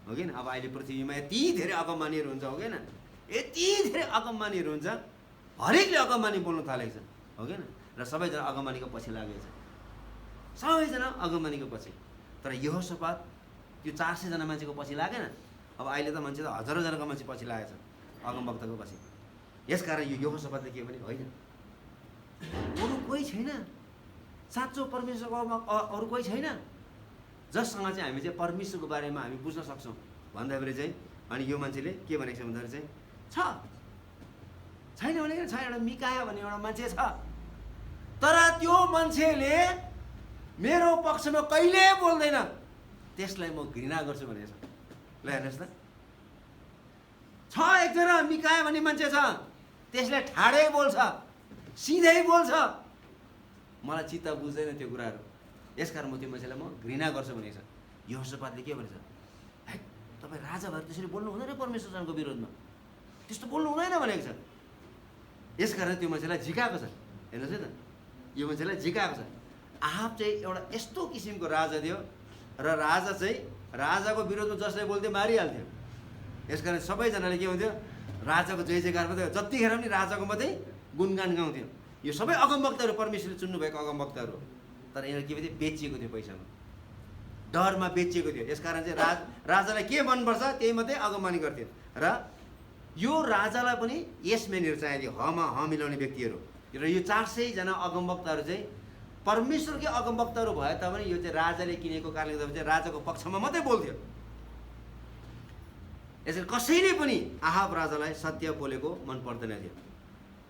हो कि न? अब अहिले पृथ्वीमा यति धेरै अगममानीहरू हुन्छ, हो कि न? यति धेरै अगममानीहरू हुन्छ, हरेकले अगममानी बोल्नु थालेको छ, हो कि न? र सबैजना अगममानीको पछि लागेको छ, सबैजना अगममानीको पछि। तर यहोसापात त्यो 400 जना मान्छेको पछि लागेन। अब अहिले त मान्छे त हजारौँ जनाको मान्छे पछि लागेको छ अगमवक्ताको पछि। यसकारण यो यहोसापातले के भने होइन, अरू कोही छैन, साँचो परमेश्वरको अरू कोही छैन जससँग चाहिँ हामी चाहिँ परमेश्वरको बारेमा हामी बुझ्न सक्छौँ भन्दाखेरि चाहिँ, अनि यो मान्छेले के भनेको छ भन्दाखेरि चाहिँ छैन भनेको छ। एउटा मिकाया भन्ने एउटा मान्छे छ, तर त्यो मान्छेले मेरो पक्षमा कहिले बोल्दैन, त्यसलाई म घृणा गर्छु भनेको छ। ल हेर्नुहोस् त, एकजना मिकाया भन्ने मान्छे छ, त्यसले ठाडै बोल्छ, सिधै बोल्छ, मलाई चित्त बुझ्दैन त्यो कुराहरू, यसकारण म त्यो मान्छेलाई म घृणा गर्छु भनेको छ। यहोसापातले के भनेछ, है तपाईँ राजा भएर त्यसरी बोल्नु हुँदैन परमेश्वरको विरोधमा, त्यस्तो बोल्नु हुँदैन भनेको छ। यसकारण त्यो मान्छेलाई झिकाएको छ। हेर्नुहोस् है त, यो मान्छेलाई झिकाएको छ। आहाब चाहिँ एउटा यस्तो किसिमको राजा थियो, र राजा चाहिँ राजाको विरोधमा जसले बोल्थ्यो मारिहाल्थ्यो। यसकारण सबैजनाले के हुन्थ्यो, राजाको जय जयकार मात्रै, जतिखेर पनि राजाको मात्रै गुणगान गाउँथ्यो। यो सबै अगमवक्ताहरू परमेश्वरले चुन्नुभएको अगमवक्ताहरू हो, तर यिनीहरू के थियो, बेचिएको थियो, पैसामा डरमा बेचिएको थियो। यसकारण चाहिँ राजालाई के मनपर्छ त्यही मात्रै अगमवानी गर्थ्यो। र यो राजालाई पनि यसमेनहरू चाहियो, हमा ह मिलाउने व्यक्तिहरू। र यो 400 जना अगमवक्ताहरू चाहिँ परमेश्वरकै अगमवक्ताहरू भए तापनि यो चाहिँ राजाले किनेको कारणले गर्दा चाहिँ राजाको पक्षमा मात्रै बोल्थ्यो। यसरी कसैले पनि आहाब राजालाई सत्य बोलेको मन पर्दैन थियो,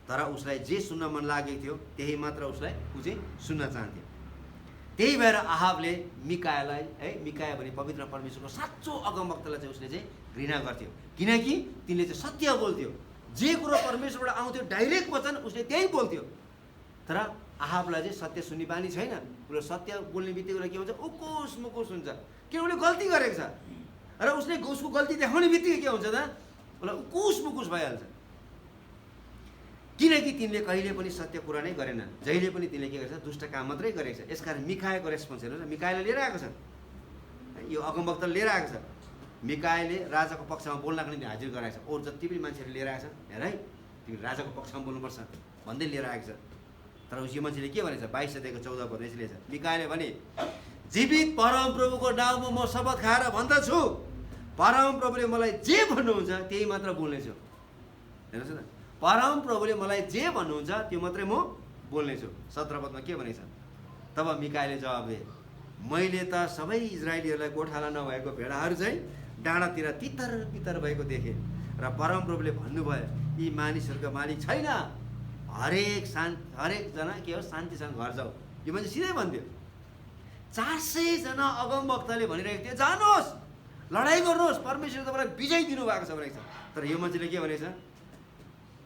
तर उसलाई जे सुन्न मन लागेको थियो त्यही मात्र ऊ चाहिँ सुन्न चाहन्थ्यो। त्यही भएर आहाबले मिकायालाई, है मिकाया भने पवित्र परमेश्वरको साँचो अगमवक्तालाई चाहिँ उसले चाहिँ घृणा गर्थ्यो, किनकि तिनले चाहिँ सत्य बोल्थ्यो। जे कुरो परमेश्वरबाट आउँथ्यो डाइरेक्ट वचन उसले त्यही बोल्थ्यो। तर आहाबलाई चाहिँ सत्य सुन्ने बानी छैन। उसले सत्य बोल्ने बित्तिकै के हुन्छ, उकुस मुकुस हुन्छ, किन उसले गल्ती गरेको छ, र उसले उसको गल्ती देखाउने बित्तिकै के हुन्छ त, उसलाई उकुस मुकुस भइहाल्छ। किनकि तिनले कहिले पनि सत्य कुरा नै गरेन, जहिले पनि तिनले के गरेछ, दुष्ट काम मात्रै गरेको छ। यसकारण मिकायाको रेस्पोन्स हेर्नुहोस्, मिकायाले लिएर आएको छ, यो अगमवक्ताले लिएर आएको छ। मिकायाले राजाको पक्षमा बोल्नको निम्ति हाजिर गराएको छ। अरू जति पनि मान्छेहरूले लिएर आएको छ, हेर है तिमी राजाको पक्षमा बोल्नुपर्छ भन्दै लिएर आएको छ। तर उस यो मान्छेले के भनेछ, 22 अध्यायको 14 पद यसले छ, मिकायाले भने जीवित परमप्रभुको नाउँमा म शपथ खाएर भन्दछु, परमप्रभुले मलाई जे भन्नुहुन्छ त्यही मात्र बोल्नेछु। हेर्नुहोस् न, परमप्रभुले मलाई जे भन्नुहुन्छ त्यो मात्रै म बोल्नेछु। 17 पदमा के भनेछ, तब मिकायाले जवाब दिए, मैले त सबै इजरायलीहरूलाई गोठाला नभएको भेडाहरू चाहिँ डाँडातिर तितर पितर भएको देखेँ, र परमप्रभुले भन्नुभयो यी मानिसहरूको मालिक छैन, हरेकजना के हो शान्तिसँग घर जाऊ। यो मान्छे सिधै भन्थ्यो। 400 जना अगमवक्ताले भनिरहेको थियो जानुहोस्, लडाइँ गर्नुहोस्, परमेश्वरले तपाईँलाई विजय दिनुभएको छ भनेको छ। तर यो मान्छेले के भनेछ,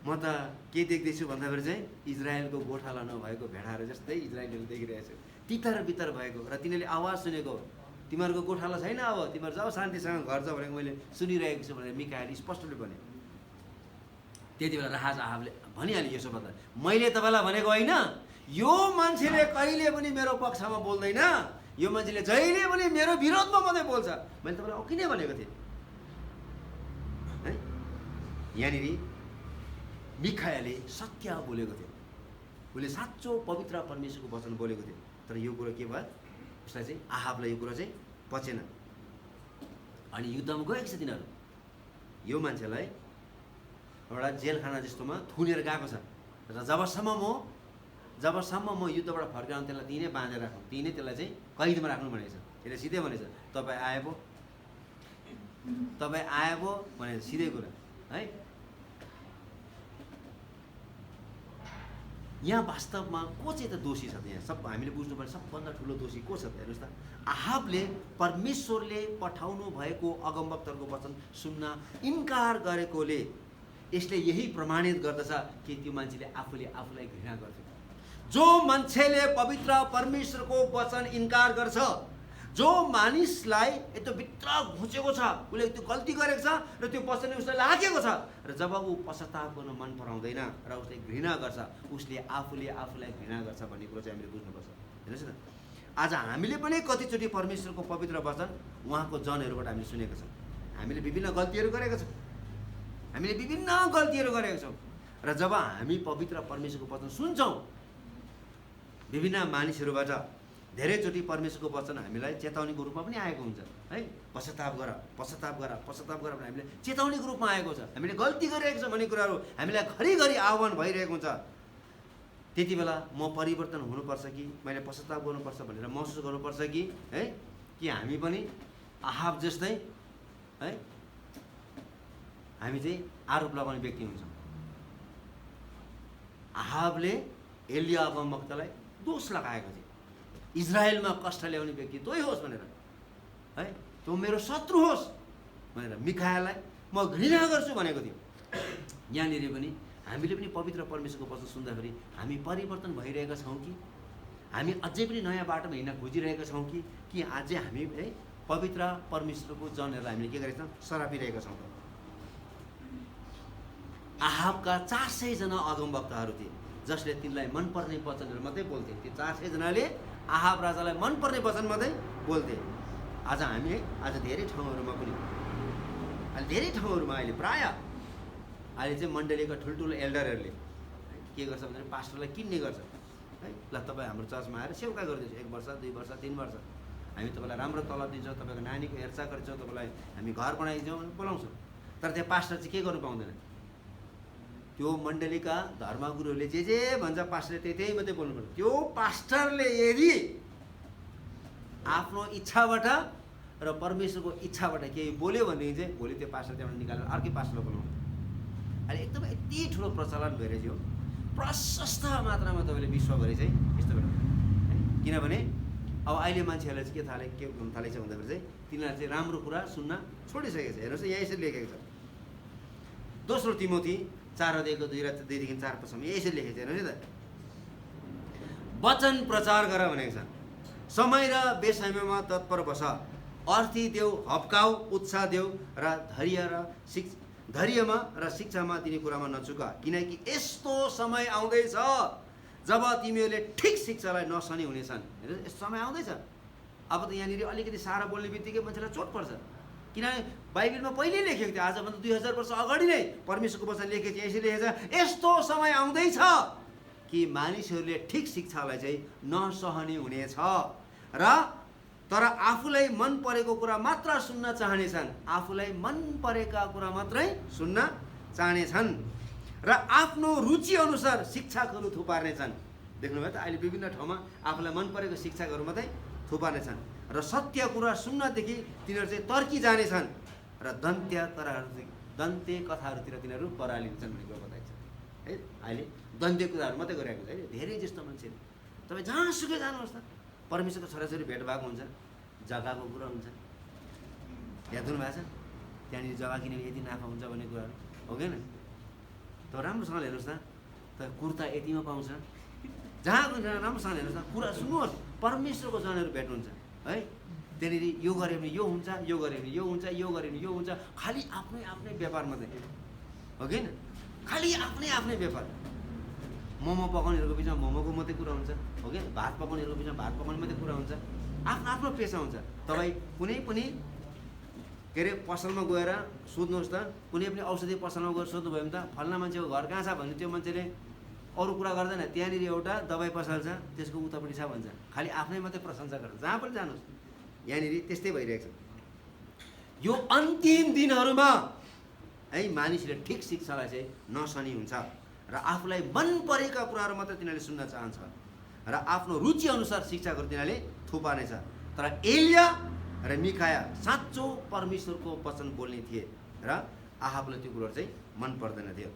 म त के देख्दैछु भन्दाखेरि चाहिँ इजरायलको गोठाला नभएको भेडाहरू जस्तै इजरायलीले देखिरहेको छु, तितर बितर भएको, र तिनीहरूले आवाज सुनेको तिमीहरूको गोठाला छैन, अब तिमीहरू जाऊ शान्तिसँग घर जाऊ भनेको मैले सुनिरहेको छु भनेर मिकायाले स्पष्टले भने। त्यति बेला राजा आहाबले भनिहाल्यो यसोभन्दा, मैले तपाईँलाई भनेको होइन, यो मान्छेले कहिले पनि मेरो पक्षमा बोल्दैन, यो मान्छेले जहिले पनि मेरो विरोधमा मात्रै बोल्छ, मैले तपाईँलाई अघि नै भनेको थिएँ है। यहाँनिर मिकायाले सत्य बोलेको थियो, उसले साँचो पवित्र परमेश्वरको वचन बोलेको थियो। तर यो कुरो के भयो, उसलाई चाहिँ आहाबलाई यो कुरो चाहिँ पचेन। अनि युद्धमा गएको छ तिनीहरू, यो मान्छेलाई एउटा जेलखाना जस्तोमा थुनेर गएको छ। र जबसम्म म युद्धबाट फर्काउनु त्यसलाई त्यहीँ नै बाँधेर राख्नु, त्यहीँ नै त्यसलाई चाहिँ कैदमा राख्नु भनेको छ। यसले सिधै भनेछ, तपाईँ आए भो भनेर सिधै कुरा है। यहाँ वास्तवमा को चाहिँ त दोषी छ त? यहाँ सब हामीले बुझ्नुपर्ने सबभन्दा ठुलो दोषी को छ त? हेर्नुहोस् त, आहाबले परमेश्वरले पठाउनु भएको अगमवक्ताहरूको वचन सुन्न इन्कार गरेकोले यसले यही प्रमाणित गर्दछ कि त्यो मान्छेले आफूले आफूलाई घृणा गर्छ। जो मान्छेले पवित्र परमेश्वरको वचन इन्कार गर्छ, जो मानिसलाई यस्तो भित्र घुसेको छ, उसले त्यो गल्ती गरेको छ र त्यो वचनले उसलाई लागेको छ र जब ऊ पश्चाताप गर्न मन पराउँदैन र उसले घृणा गर्छ, उसले आफूले आफूलाई घृणा गर्छ भन्ने कुरो चाहिँ हामीले बुझ्नुपर्छ। हेर्नुहोस् न, आज हामीले पनि कतिचोटि परमेश्वरको पवित्र वचन उहाँको जनहरूबाट हामीले सुनेको छौँ। हामीले विभिन्न गल्तीहरू गरेका छौँ, र जब हामी पवित्र परमेश्वरको वचन सुन्छौँ विभिन्न मानिसहरूबाट धेरैचोटि परमेश्वरको वचन हामीलाई चेतावनीको रूपमा पनि आएको हुन्छ है। पश्चाताप गर भनेर हामीलाई चेतावनीको रूपमा आएको छ। हामीले गल्ती गरिरहेको छ भन्ने कुराहरू हामीलाई घरिघरि आह्वान भइरहेको हुन्छ। त्यति बेला म परिवर्तन हुनुपर्छ कि मैले पश्चाताप गर्नुपर्छ भनेर महसुस गर्नुपर्छ कि है, कि हामी पनि आहाब जस्तै है हामी चाहिँ आरोप लगाउने व्यक्ति हुन्छौँ। आहाबले एलिया अगमवक्तालाई दोष लगाएको थियो, इजरायलमा कष्ट ल्याउने व्यक्ति तै होस् भनेर है, त्यो मेरो शत्रु होस् भनेर मिकायालाई म घृणा गर्छु भनेको थियो। यहाँनिर पनि हामीले पनि पवित्र परमेश्वरको वचन सुन्दाखेरि हामी परिवर्तन भइरहेका छौँ कि हामी अझै पनि नयाँ बाटोमा हिँड्न खोजिरहेका छौँ कि अझै हामी है पवित्र परमेश्वरको जनहरूलाई हामीले के गरेका छौँ? सरापिरहेका छौँ। आहाबका 400 जना अगमवक्ताहरू थिए जसले तिनलाई मनपर्ने वचनहरू मात्रै बोल्थे। त्यो 400 जनाले आहाब राजालाई मनपर्ने वचन मात्रै बोल्थे। आज हामी है, आज धेरै ठाउँहरूमा पनि अहिले प्रायः अहिले चाहिँ मण्डलीका ठुल्ठुलो एल्डरहरूले के गर्छ भने पास्टरलाई किन्ने गर्छ है। ल तपाईँ हाम्रो चर्चमा आएर सेवा गरिदिनुहोस्, 1 वर्ष 2 वर्ष 3 वर्ष हामी तपाईँलाई राम्रो तलब दिन्छौँ, तपाईँको नानीको हेरचाह गर्छौँ, तपाईँलाई हामी घर बनाइदिन्छौँ भनेर बोलाउँछौँ। तर त्यहाँ पास्टर चाहिँ के गर्नु पाउँदैन। त्यो मण्डलीका धर्मगुरुहरूले जे भन्छ पास्टरले त्यही मात्रै बोल्नुपर्छ। त्यो पास्टरले यदि आफ्नो इच्छाबाट र परमेश्वरको इच्छाबाट केही बोल्यो भनेदेखि चाहिँ भोलि त्यो पास्टर त्यहाँबाट निकालेर अर्कै पास्टरलाई बोलाउँछ। अहिले एकदमै यति ठुलो प्रचलन भइरहेछ, प्रशस्त मात्रामा तपाईँले विश्वभरि चाहिँ यस्तो बेला, किनभने अब अहिले मान्छेहरूले चाहिँ के हुन थालेको छ भन्दाखेरि चाहिँ तिनीहरूले चाहिँ राम्रो कुरा सुन्न छोडिसकेको छ। हेर्नुहोस् यहाँ यसरी लेखेको छ, दोस्रो तिमोथी 4:2-4 पदसम्म यसरी लेखेको छ। हेर्नुहोस् त, वचन प्रचार गर भनेको छ, समय र बेसमयमा तत्पर बस, अर्थी देऊ, हप्काउ, उत्साह देऊ र धैर्यमा र शिक्षामा दिने कुरामा नचुका, किनकि यस्तो समय आउँदैछ जब तिमीहरूले ठिक शिक्षालाई नसनी हुनेछन्। हेर्नुहोस्, यस्तो समय आउँदैछ। अब त यहाँनिर अलिकति सारा बोल्ने बित्तिकै मान्छेलाई चोट पर्छ, किनभने बाइबलमा पहिल्यै लेखेको थियो, आजभन्दा 2000 वर्ष अगाडि नै परमेश्वरको वचन लेखेको थियो। यसरी लेखेको छ, यस्तो समय आउँदैछ कि मानिसहरूले ठिक शिक्षालाई चाहिँ नसहने हुनेछ र तर आफूलाई मन परेको कुरा मात्र सुन्न चाहनेछन्, आफूलाई मन परेका कुरा मात्रै सुन्न चाहनेछन् र आफ्नो रुचि अनुसार शिक्षाहरू थुपार्नेछन्। देख्नुभयो त, अहिले विभिन्न ठाउँमा आफूलाई मन परेको शिक्षाहरू मात्रै थुपार्नेछन् र सत्य कुरा सुन्नदेखि तिनीहरू चाहिँ तर्की जानेछन् र दन्त्य कथाहरूतिर तिनीहरू परालिन्छन् भन्ने कुरा बताइन्छ है। अहिले दन्त्य कुराहरू मात्रै गरिरहेको छ है धेरै जस्तो मान्छेले। तपाईँ जहाँसुकै जानुहोस् न, परमेश्वरको छोराछोरी भेट भएको हुन्छ, जग्गाको कुरा हुन्छ, याद हुनु भएको छ, त्यहाँनिर जग्गा किनेर यति नाफा हुन्छ भन्ने कुराहरू हो कि होइन? त राम्रोसँगले हेर्नुहोस् न, त कुर्ता यतिमा पाउँछ, जहाँ राम्रोसँगले हेर्नुहोस् न, कुरा सुन्नुहोस्, परमेश्वरको जनहरू भेट्नुहुन्छ है। त्यहाँनिर यो गऱ्यो भने यो हुन्छ, यो गऱ्यो भने यो हुन्छ, यो गऱ्यो भने यो हुन्छ, खालि आफ्नै व्यापार मात्रै हो कि होइन? खालि आफ्नै व्यापार। मोमो पकाउनेहरूको बिचमा मोमोको मात्रै कुरा हुन्छ हो कि? भात पकाउनेहरूको बिचमा भात पकाउने मात्रै कुरा हुन्छ। आफ्नो पेसा हुन्छ। तपाईँ कुनै पनि के अरे पसलमा गएर सोध्नुहोस् त, कुनै पनि औषधि पसलमा गएर सोध्नुभयो भने त फल्ना मान्छेको घर कहाँ छ भने त्यो मान्छेले अरू कुरा गर्दैन, त्यहाँनिर एउटा दबाई पसल छ त्यसको उतापट्टि छ भन्छ, खालि आफ्नै मात्रै प्रशंसा गर्छ। जहाँ पनि जानुहोस् यहाँनिर त्यस्तै भइरहेको छ। यो अन्तिम दिनहरूमा है मानिसले ठिक शिक्षालाई चाहिँ नसनी हुन्छ र आफूलाई मन परेका कुराहरू मात्रै तिनीहरूले सुन्न चाहन्छ र आफ्नो रुचि अनुसार शिक्षाहरू तिनीहरूले थुपार्नेछ। तर एलिया र मिकाया साँचो परमेश्वरको वचन बोल्ने थिए र आहाबलाई त्यो कुरोहरू चाहिँ मन पर्दैन थियो।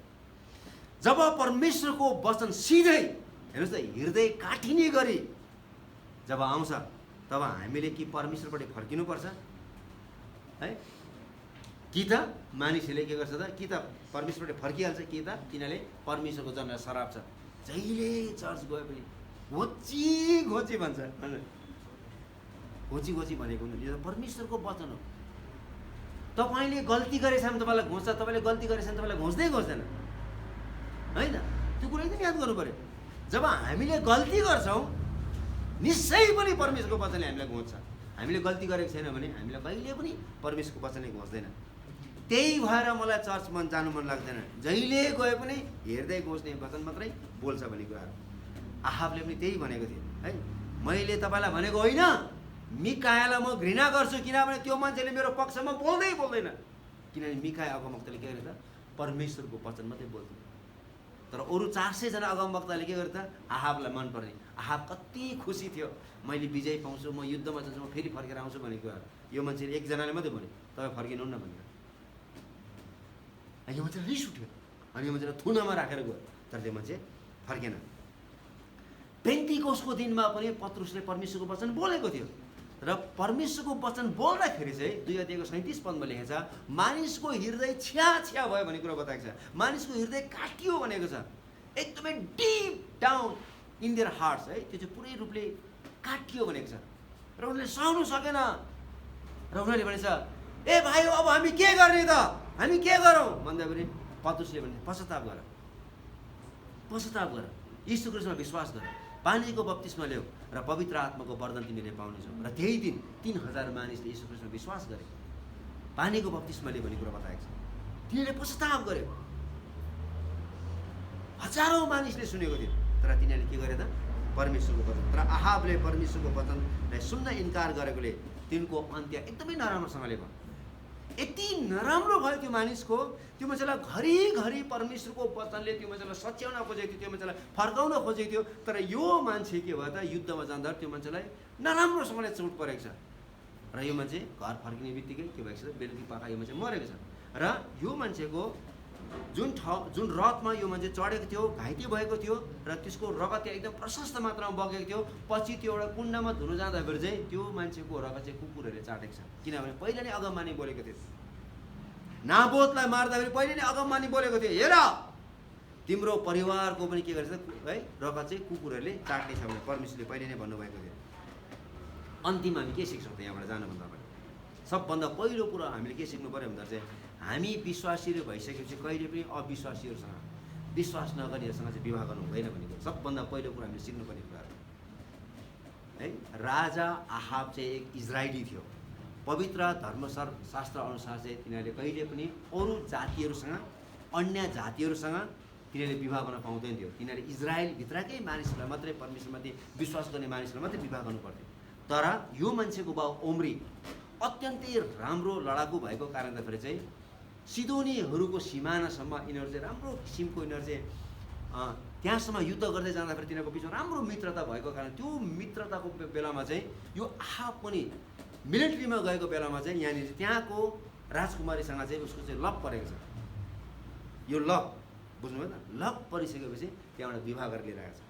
जब परमेश्वरको वचन सिधै हेर्नुहोस् त, हृदय काटिने गरी जब आउँछ तब हामीले कि परमेश्वरपट्टि फर्किनुपर्छ है, कि त मानिसहरूले के गर्छ त, कि त परमेश्वरपट्टि फर्किहाल्छ, कि त तिनीहरूले परमेश्वरको जन्म सराप छ। जहिले चर्च गए पनि घोची घोची भन्छ, घोची घोची भनेको यो त परमेश्वरको वचन हो। तपाईँले गल्ती गरेछ भने तपाईँलाई घोच्छ, तपाईँले गल्ती गरेछ भने तपाईँलाई घोच्दै घोच्दैन होइन। त्यो कुरा एकदम याद गर्नु पऱ्यो। जब हामीले गल्ती गर्छौँ निश्चय पनि परमेश्वरको वचनले हामीलाई घोच्छ। हामीले गल्ती गरेको छैन भने हामीलाई कहिले पनि परमेश्वरको वचनले घोच्दैन। त्यही भएर मलाई चर्च जानु मन लाग्दैन। जहिले गए पनि हेर्दै घोच्ने वचन मात्रै बोल्छ भन्ने कुराहरू। आहाबले पनि त्यही भनेको थियो है, मैले तपाईँलाई भनेको होइन, मिकायालाई म घृणा गर्छु किनभने त्यो मान्छेले मेरो पक्षमा बोल्दै बोल्दैन। किनभने मिकाया अगमवक्ताले के गरे त, परमेश्वरको वचन मात्रै बोल्थ्यो। तर अरू 400 जना अगमवक्ताले के गरे त, आहाबलाई मन पर्ने। आहाब कति खुसी थियो, मैले विजय पाउँछु, म युद्धमा जान्छु, म फेरि फर्केर आउँछु भनेको कुरा। यो मान्छेले एकजनाले मात्रै भन्यो, तपाईँ फर्किनुहुन्न भनेर। यो मान्छे रिस उठ्यो अनि यो मान्छेलाई थुनामा राखेर गयो, तर त्यो मान्छे फर्केन। पेन्टिकोसको दिनमा पनि पत्रुसले परमेश्वरको वचन बोलेको थियो र परमेश्वरको वचन बोल्दाखेरि चाहिँ 2 अध्यायको 37 पदमा लेखेको छ, मानिसको हृदय छ्या छ्या भयो भन्ने कुरा बताएको छ। मानिसको हृदय काटियो भनेको छ, एकदमै deep down in their hearts है, त्यो चाहिँ पुरै रूपले काटियो भनेको छ र उनीहरूले सहनु सकेन र उनीहरूले भनेछ, ए भाइ अब हामी के गर्ने त, हामी के गरौँ भन्दा पनि पत्रुसले भने पश्चाताप गर, पश्चाताप गर, यीशु ख्रीष्टमा विश्वास गर, पानीको बप्तिस्मा ल्याऊ र पवित्र आत्माको वरदान तिमीले पाउनेछौ। र त्यही दिन 3000 मानिसले यीशु ख्रीष्टमा विश्वास गरे, पानीको बप्तिस्मा ल्याऊ भन्ने कुरा बताएको छ। तिनीहरूले पश्चाताप गर्यो। हजारौँ मानिसले सुनेको थियो तर तिनीहरूले के गरे त, परमेश्वरको वचन। तर आहाबले परमेश्वरको वचनलाई सुन्न इन्कार गरेकोले तिनको अन्त्य एकदमै नराम्रोसँगले भयो। यति नराम्रो भयो त्यो मानिसको, त्यो मान्छेलाई घरिघरि परमेश्वरको वचनले त्यो मान्छेलाई सच्याउन खोजेको थियो, त्यो मान्छेलाई फर्काउन खोजेको थियो। तर यो मान्छे के भयो त, युद्धमा जाँदा त्यो मान्छेलाई नराम्रोसँगले चोट परेको छ र यो मान्छे घर फर्किने बित्तिकै के भएको छ, बेलुकी पाखा यो मान्छे मरेको छ। र यो मान्छेको जुन रथमा यो मान्छे चढेको थियो, घाइते भएको थियो र त्यसको रगत एकदम प्रशस्त मात्रामा बगेको थियो। पछि त्यो एउटा कुण्डमा धुन जाँदाखेरि चाहिँ त्यो मान्छेको रगत चाहिँ कुकुरहरूले चाटेको छ। किनभने पहिले नै अगमबानी बोलेको थियो, नाबोतलाई मार्दाखेरि पहिले नै अगमबानी बोलेको थियो, हेर तिम्रो परिवारको पनि के गरेछ है, रगत चाहिँ कुकुरहरूले चाट्ने छ भने परमेश्वरले पहिले नै भन्नुभएको थियो। अन्तिम हामी के सिक्छौँ त यहाँबाट जानुभन्दा अगाडि? सबभन्दा पहिलो कुरा हामीले के सिक्नु पऱ्यो भन्दा चाहिँ हामी विश्वासीहरू भइसकेपछि कहिले पनि अविश्वासीहरूसँग, विश्वास नगर्नेहरूसँग चाहिँ विवाह गर्नु हुँदैन भन्ने कुरा सबभन्दा पहिलो कुरा हामीले सिक्नुपर्ने कुराहरू है। राजा आहाब चाहिँ एक इजरायली थियो। पवित्र धर्मशास्त्र अनुसार चाहिँ तिनीहरूले कहिले पनि अरू जातिहरूसँग, अन्य जातिहरूसँग तिनीहरूले विवाह गर्न पाउँदैन थियो। तिनीहरूले इजरायलभित्रकै मानिसहरूलाई मात्रै, परमेश्वरमाथि विश्वास गर्ने मानिसहरूलाई मात्रै विवाह गर्नु पर्थ्यो। तर यो मान्छेको बाउ ओम्री अत्यन्तै राम्रो लडाकु भएको कारणले चाहिँ सिदोनीहरूको सिमानासम्म यिनीहरू चाहिँ राम्रो किसिमको, यिनीहरू चाहिँ त्यहाँसम्म युद्ध गर्दै जाँदाखेरि तिनीहरूको बिचमा राम्रो मित्रता भएको कारण त्यो मित्रताको बेलामा चाहिँ यो आहाब पनि मिलिट्रीमा गएको बेलामा चाहिँ यहाँनिर त्यहाँको राजकुमारीसँग चाहिँ उसको चाहिँ लभ परेको छ। यो लभ बुझ्नुभयो त, लभ परिसकेपछि त्यहाँबाट विवाह गरेर लिइरहेको छ।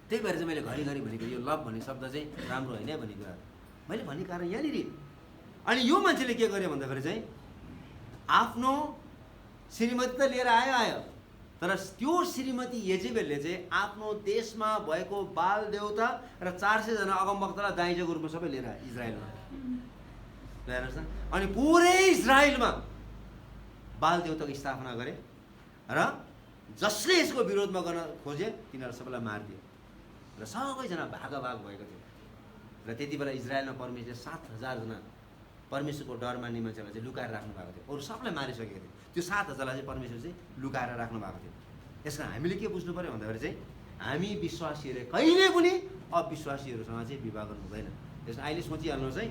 त्यही भएर चाहिँ मैले घरिघरि भनेको यो लभ भन्ने शब्द चाहिँ राम्रो होइन भन्ने कुरा मैले भन्ने कारण यहाँनिर। अनि यो मान्छेले के गर्यो भन्दाखेरि चाहिँ आफ्नो श्रीमती त लिएर आयो, तर त्यो श्रीमती यजेबेलले चाहिँ आफ्नो देशमा भएको बाल देवता र 400 जना अगमवक्तालाई दाइजोको रूपमा सबै लिएर आयो इजरायलमा। हेर्नुहोस् न, अनि पुरै इजरायलमा बाल देवताको स्थापना गरे र जसले यसको विरोधमा गर्न खोजे तिनीहरू सबैलाई मारिदियो र सबैजना भागाभाग भएको थियो। र त्यति बेला इजरायलमा परमेश्वरले 7000 जना परमेश्वरको डर मान्ने मान्छेलाई चाहिँ लुकाएर राख्नु भएको थियो। अरू सबलाई मारिसकेको थियो, त्यो 7000लाई चाहिँ परमेश्वर चाहिँ लुकाएर राख्नु भएको थियो। यसमा हामीले के बुझ्नु पऱ्यो भन्दाखेरि चाहिँ हामी विश्वासीहरूले कहिले पनि अविश्वासीहरूसँग चाहिँ विवाह गर्नु हुँदैन। त्यसमा अहिले सोचिहाल्नुहोस् है,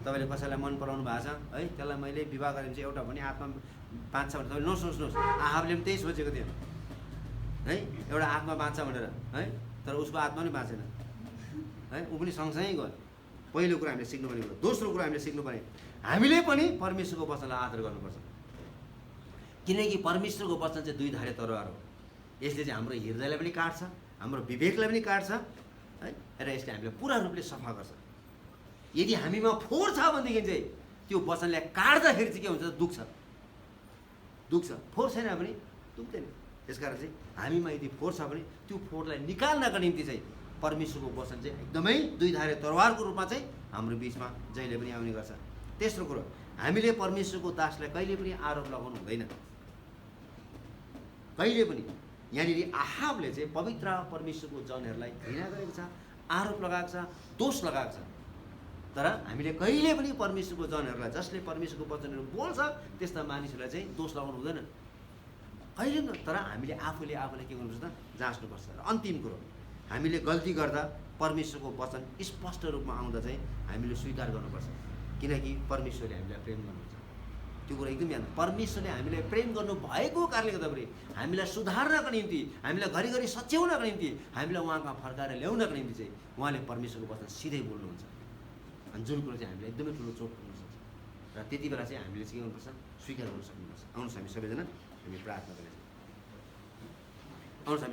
तपाईँले कसैलाई मन पराउनु भएको छ है, त्यसलाई मैले विवाह गरेँ चाहिँ एउटा पनि आत्मा बाँच्छ भनेर तपाईँले नसोच्नुहोस्। आहाबले पनि त्यही सोचेको थियो है, एउटा आत्मा बाँच्छ भनेर है, तर उसको आत्मा पनि बाँचेन है, ऊ पनि सँगसँगै गयो। पहिलो कुरा हामीले सिक्नुपर्ने कुरा। दोस्रो कुरा हामीले सिक्नुपर्ने, हामीले पनि परमेश्वरको वचनलाई आदर गर्नुपर्छ। किनकि परमेश्वरको वचन चाहिँ 2 धारे तरवार हो। यसले चाहिँ हाम्रो हृदयलाई पनि काट्छ हाम्रो विवेकलाई पनि काट्छ है, र यसले हामीलाई पुरा रूपले सफा गर्छ। यदि हामीमा फोहोर छ भनेदेखि चाहिँ त्यो वचनले काट्दाखेरि चाहिँ के हुन्छ, दुख्छ। फोहोर छैन भने दुख्दैन। त्यसकारण चाहिँ हामीमा यदि फोहोर छ भने त्यो फोहोरलाई निकाल्नका निम्ति चाहिँ परमेश्वरको वचन चाहिँ एकदमै दुई धारे तरवारको रूपमा चाहिँ हाम्रो बिचमा जहिले पनि आउने गर्छ। तेस्रो कुरो, हामीले परमेश्वरको दासलाई कहिले पनि आरोप लगाउनु हुँदैन, कहिले पनि। यहाँनिर आहाबले चाहिँ पवित्र परमेश्वरको जनहरूलाई घृणा गरेको छ, आरोप लगाएको छ, दोष लगाएको छ। तर हामीले कहिले पनि परमेश्वरको जनहरूलाई, जसले परमेश्वरको वचनहरू बोल्छ त्यस्ता मानिसहरूलाई चाहिँ दोष लगाउनु हुँदैन, कहिले पनि। तर हामीले आफूलाई के गर्नुपर्छ त, जाँच्नुपर्छ। र अन्तिम कुरो, हामीले गल्ती गर्दा परमेश्वरको वचन स्पष्ट रूपमा आउँदा चाहिँ हामीले स्वीकार गर्नुपर्छ, किनकि परमेश्वरले हामीलाई प्रेम गर्नुहुन्छ। त्यो कुरा एकदम याद। परमेश्वरले हामीलाई प्रेम गर्नु भएको कारणले गर्दाखेरि हामीलाई सुधार्नको निम्ति, हामीलाई घरिघरि सच्याउनको निम्ति, हामीलाई उहाँका फर्काएर ल्याउनको निम्ति चाहिँ उहाँले परमेश्वरको वचन सिधै बोल्नुहुन्छ। अनि जुन कुरो चाहिँ हामीलाई एकदमै ठुलो चोट हुनसक्छ, र त्यति बेला चाहिँ हामीले चाहिँ के गर्नुपर्छ, स्वीकार गर्न सक्नुपर्छ। आउनुहोस् हामी सबैजना हामी प्रार्थना गर्छौँ। आउनुहोस् हामी